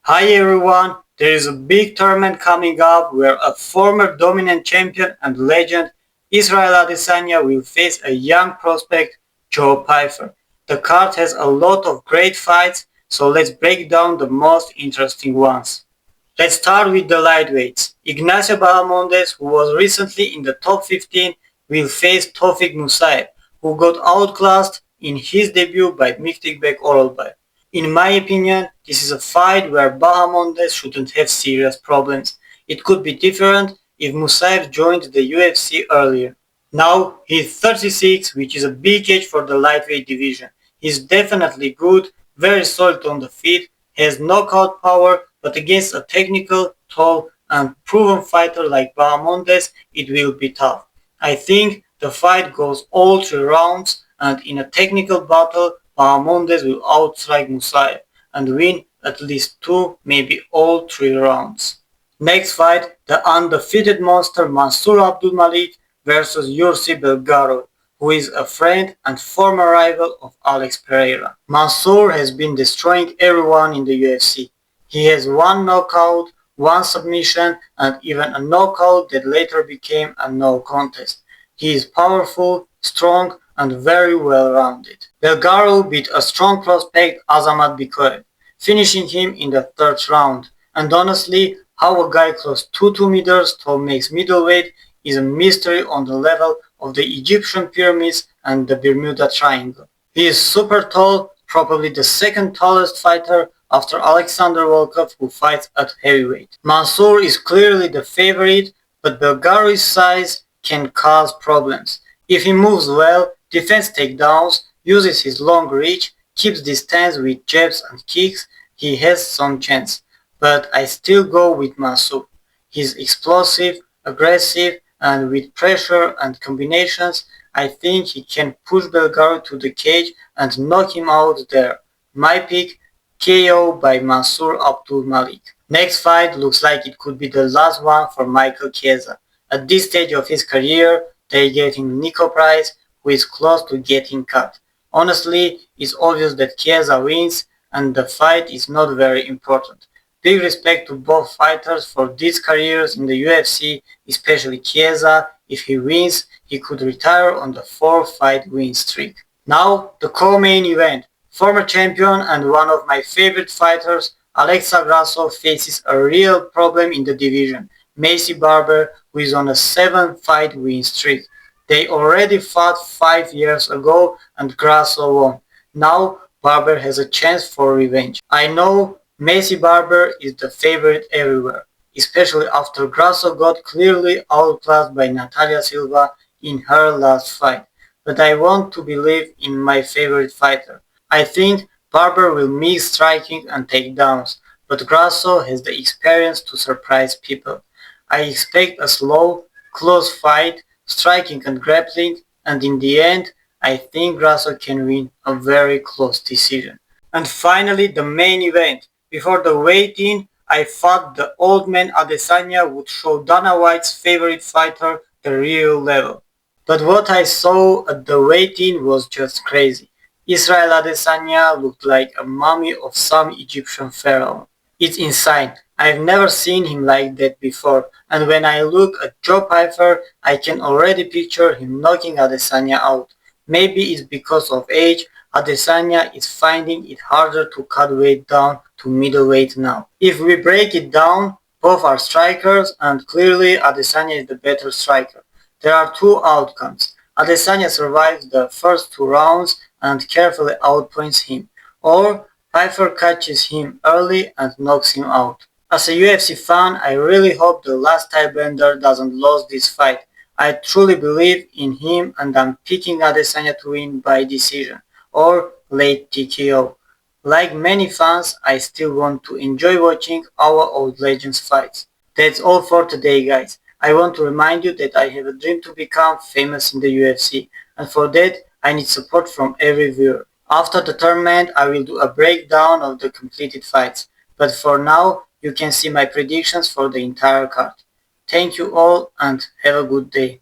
Hi everyone, there is a big tournament coming up where a former dominant champion and legend, Israel Adesanya, will face a young prospect, Joe Pyfer. The card has a lot of great fights, so let's break down the most interesting ones. Let's start with the lightweights. Ignacio Bahamondes, who was recently in the top 15, will face Tofik Musaev, who got outclassed in his debut by Miktikbek Oralbay. In my opinion, this is a fight where Bahamondes shouldn't have serious problems. It could be different if Musaev joined the UFC earlier. Now he's 36, which is a big age for the lightweight division. He's definitely good, very solid on the feet, has knockout power, but against a technical, tall, and proven fighter like Bahamondes, it will be tough. I think the fight goes all 3 rounds, and in a technical battle, Bahamondes will outstrike Musaev and win at least 2, maybe all 3 rounds. Next fight, the undefeated monster Mansour Abdulmalik versus Yursi Belgaro, who is a friend and former rival of Alex Pereira. Mansour has been destroying everyone in the UFC. He has one knockout, one submission, and even a knockout that later became a no contest. He is powerful, strong, and very well-rounded. Belgaro beat a strong prospect Azamat Bikoev, finishing him in the 3rd round. And honestly, how a guy close to 2 meters tall makes middleweight is a mystery on the level of the Egyptian pyramids and the Bermuda Triangle. He is super tall, probably the second tallest fighter after Alexander Volkov, who fights at heavyweight. Mansour is clearly the favorite, but Belgaro's size can cause problems. If he moves well, defends takedowns, uses his long reach, keeps distance with jabs and kicks, he has some chance. But I still go with Mansour. He's explosive, aggressive, and with pressure and combinations, I think he can push Belgaro to the cage and knock him out there. My pick, KO by Mansour Abdul Malik. Next fight looks like it could be the last one for Michael Chiesa. At this stage of his career, they gave him Nico Price, who is close to getting cut. Honestly, it's obvious that Chiesa wins, and the fight is not very important. Big respect to both fighters for these careers in the UFC, especially Chiesa. If he wins, he could retire on the 4-fight win streak. Now, the co-main event. Former champion and one of my favorite fighters, Alexa Grasso, faces a real problem in the division. Macy Barber, who is on a 7-fight win streak. They already fought 5 years ago and Grasso won. Now Barber has a chance for revenge. I know Macy Barber is the favorite everywhere, especially after Grasso got clearly outclassed by Natalia Silva in her last fight. But I want to believe in my favorite fighter. I think Barber will mix striking and takedowns, but Grasso has the experience to surprise people. I expect a slow, close fight, striking and grappling, and in the end, I think Grasso can win a very close decision. And finally, the main event. Before the weigh-in, I thought the old man Adesanya would show Dana White's favorite fighter the real level. But what I saw at the weigh-in was just crazy. Israel Adesanya looked like a mummy of some Egyptian pharaoh. It's insane. I've never seen him like that before, and when I look at Joe Pyfer, I can already picture him knocking Adesanya out. Maybe it's because of age, Adesanya is finding it harder to cut weight down to middleweight now. If we break it down, both are strikers and clearly Adesanya is the better striker. There are 2 outcomes. Adesanya survives the first 2 rounds and carefully outpoints him, or Pyfer catches him early and knocks him out. As a UFC fan, I really hope the last tiebender doesn't lose this fight. I truly believe in him and I'm picking Adesanya to win by decision or late TKO. Like many fans, I still want to enjoy watching our old legends fights. That's all for today, guys. I want to remind you that I have a dream to become famous in the UFC, and for that I need support from every viewer. After the tournament, I will do a breakdown of the completed fights, but for now, you can see my predictions for the entire card. Thank you all and have a good day.